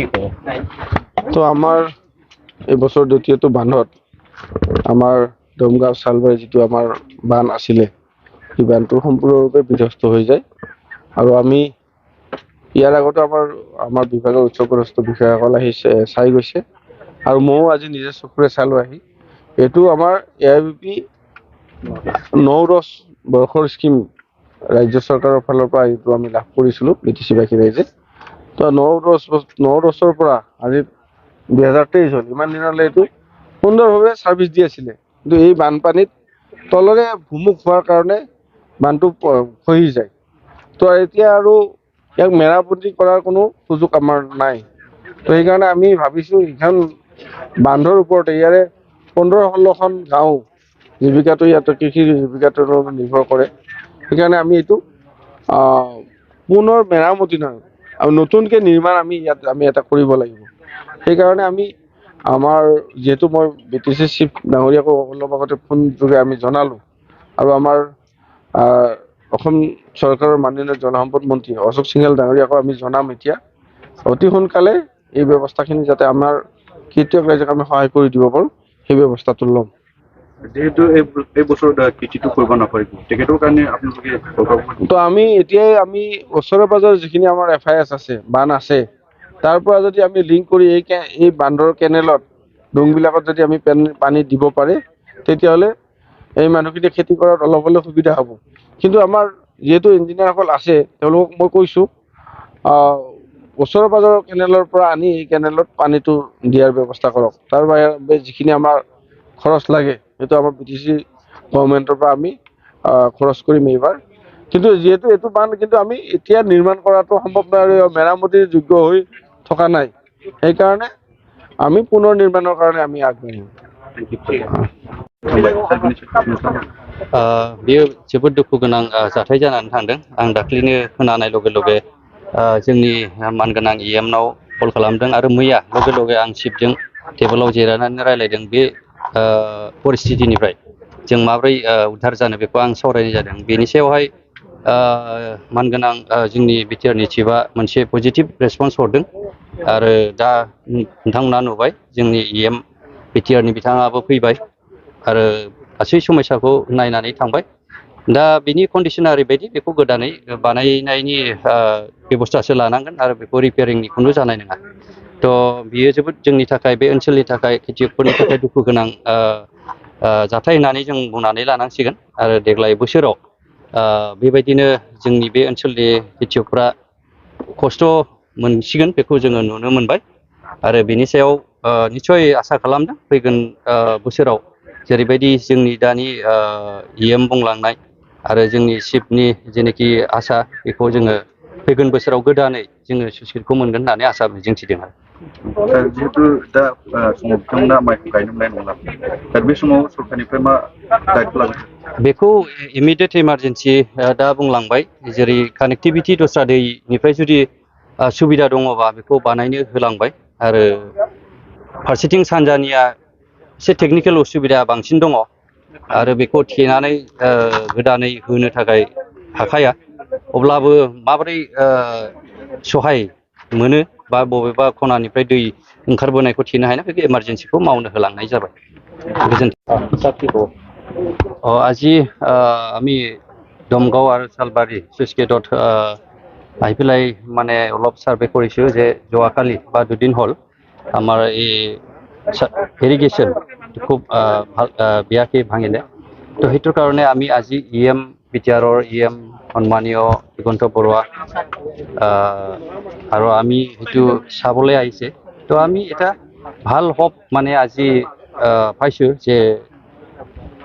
কি ক'ব? তো আমাৰ এইবছৰ দ্বিতীয়টো বান্ধত আমাৰ দমগাঁও চালবাৰী যিটো আমাৰ বান্ধ আছিলে সেই বান্ধটো সম্পূৰ্ণৰূপে বিধ্বস্ত হৈ যায় আৰু আমি ইয়াৰ আগতে আমাৰ বিভাগৰ উচ্চপদস্থ বিষয়াসকল আহি চাই গৈছে আৰু ময়ো আজি নিজে চকুৰে চালো আহি এইটো আমাৰ AIBP 9-10 বৰ্ষৰ স্কিম ৰাজ্য চৰকাৰৰ ফালৰ পৰা এইটো আমি লাভ কৰিছিলোঁ BTC-বাসী ৰাইজে। তো 9-10ৰ পৰা আজি 2023 হ'ল, ইমান দিনলৈ এইটো সুন্দৰভাৱে ছাৰ্ভিচ দি আছিলে, কিন্তু এই বানপানীত তলৰে ভূমুখ হোৱাৰ কাৰণে বানটো খহি যায়। তো এতিয়া আৰু ইয়াক মেৰামতি কৰাৰ কোনো সুযোগ আমাৰ নাই। তো সেইকাৰণে আমি ভাবিছোঁ এইখন বান্ধৰ ওপৰতে ইয়াৰে 15-16খন গাঁও জীৱিকাটো ইয়াতে কৃষি জীৱিকাটোৰ ওপৰত নিৰ্ভৰ কৰে। সেইকাৰণে আমি এইটো পুনৰ মেৰামতি নহয় আৰু নতুনকৈ নিৰ্মাণ আমি এটা কৰিব লাগিব। সেইকাৰণে আমি আমাৰ যিহেতু মই BTC চিফ ডাঙৰীয়াকো অলপ আগতে ফোন যোগে আমি জনালোঁ আৰু আমাৰ অসম চৰকাৰৰ মাননীয় জলসম্পদ মন্ত্ৰী অশোক সিংহেল ডাঙৰীয়াকো আমি জনাম এতিয়া অতি সোনকালে এই ব্যৱস্থাখিনি যাতে আমাৰ খেতিয়ক ৰাইজক আমি সহায় কৰি দিব পাৰোঁ সেই ব্যৱস্থাটো ল'ম। যেহেতু এই বছৰ খেতিটো কৰিব নাপাৰিব তেখেতৰ কাৰণে আপোনালোকে তো আমি এতিয়াই আমি ওচৰে পাজৰে যিখিনি আমাৰ FIS আছে বান্ধ আছে তাৰ পৰা যদি আমি লিংক কৰি এই বান্ধৰ কেনেলত ডোংবিলাকত যদি আমি পানী দিব পাৰে তেতিয়াহ'লে এই মানুহখিনি খেতি কৰাত অলপ হ'লেও সুবিধা হ'ব। কিন্তু আমাৰ যিহেতু ইঞ্জিনিয়াৰসকল আছে তেওঁলোকক মই কৈছোঁ ওচৰে পাজৰৰ কেনেলৰ পৰা আনি এই কেনেলত পানীটো দিয়াৰ ব্যৱস্থা কৰক। তাৰ বাবে যিখিনি আমাৰ খৰচ লাগে সেইটো আমাৰ BTC গভৰ্ণমেণ্টৰ পৰা আমি খৰচ কৰিম এইবাৰ। কিন্তু যিহেতু এইটো বান্ধ কিন্তু আমি এতিয়া নিৰ্মাণ কৰাটো সম্ভৱ নহয় আৰু মেৰামতিৰ যোগ্য হৈ থকা নাই, সেইকাৰণে আমি পুনৰ নিৰ্মাণৰ কাৰণে আমি আগবাঢ়িম। बेयो जोबोद दुखु गोनां जाथाय जानानै थांदों। आं दाख्लैनो खोनानाय लगे लगे जोंनि मानगोनां EMनाव कल खालामदों आरो मैया लगे लगे आं चिफजों टेबोलाव जिरायनानै रायलायदों। बे परिस्थितिनिफ्राय जों माबोरै उद्धार जानो बेखौ आं सावरायनाय जादों। बेनि सायावहाय मानगोनां जोंनि बिटिआरनि चिफआ मोनसे पजिटिभ रेसपन्स हरदों आरो दा नोंथांमोना नुबाय जोंनि EM बिटिआरनि बिथाङाबो फैबाय आरो गासै समस्याखौ नायनानै थांबाय। दा बिनि कन्डिशना ओरैबायदि बेखौ गोदानै बानायनायनि बेबस्थासो लानांगोन आरो बेखौ रिपेयारिंनि खुनु जानाय नङा। थ' बियो जोबोद जोंनि थाखाय बे ओनसोलनि थाखाय खेतियकफोरनि थाखाय दुखु गोनां जाथाय होननानै जों बुंनानै लानांसिगोन आरो देग्लाय बोसोराव बेबायदिनो जोंनि बे ओनसोलनि खेतियकफ्रा खस्थ' मोनसिगोन बेखौ जोङो नुनो मोनबाय आरो बेनि सायाव निस्सय आसा खालामदों फैगोन बोसोराव जेरैबायदि जोंनि दानि EM बुंलांनाय आरो जोंनि चिफनि जेनोखि आसा बेखौ जोङो फैगोन बोसोराव गोदानै जोङो सुइसाइडखौ मोनगोन होननानै आसा मिजिंथिदों। जिहेतु दा समाव बिथांमोना माइखौ गायनो मोननाय नंला, दा बे समाव सरकारनिफ्राय मा दायित्व लागोन? बेखौ इमिडियेट इमारजेन्सि दा बुंलांबाय जेरै कानेक्टिभिटि दस्रा दैनिफ्राय जुदि सुबिदा दङबा बेखौ बानायनो होलांबाय आरो फारसेथिं सानजानिया एसे टेकनिकेल उसुबिदा बांसिन दङ आरो बेखौ थेनानै गोदानै होनो थाखाय हाखाया, अब्लाबो माबोरै सहाय मोनो बा बबेबा खनानिफ्राय दै ओंखारबोनायखौ थेनो हाया बेखौ इमारजेन्सिखौ मावनो होलांनाय जाबाय। गोजोन्थों। আজি আমি দমগাঁও আৰু চালবাৰী চুইচ গেটত আহি পেলাই মানে অলপ ছাৰ্ভে কৰিছোঁ যে যোৱাকালি বা দুদিন হ'ল আমাৰ এই ইৰিগেশ্যন খুব ভাল বেয়াকৈ ভাঙিলে। তো সেইটোৰ কাৰণে আমি আজি EM বিটিআৰৰ EM সন্মানীয় দিগন্ত বৰুৱা আৰু আমি সেইটো চাবলৈ আহিছে। তো আমি এটা ভাল হোপ মানে আজি পাইছোঁ যে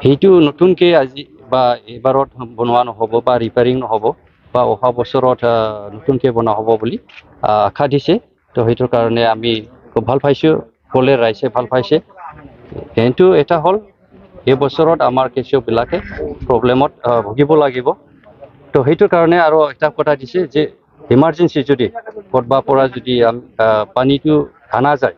সেইটো নতুনকৈ আজি বা এবাৰত বনোৱা নহ'ব বা ৰিপেয়াৰিং নহ'ব বা অহা বছৰত নতুনকৈ বনোৱা হ'ব বুলি আশা দিছে। তো সেইটোৰ কাৰণে আমি খুব ভাল পাইছোঁ, সকলোৱে ৰাইজে ভাল পাইছে। কিন্তু এটা হ'ল এই বছৰত আমাৰ কৃষকবিলাকে প্ৰব্লেমত ভুগিব লাগিব। তো সেইটোৰ কাৰণে আৰু এটা কথা দিছে যে ইমাৰ্জেঞ্চি যদি ক'ৰবাৰ পৰা যদি পানীটো আনা যায়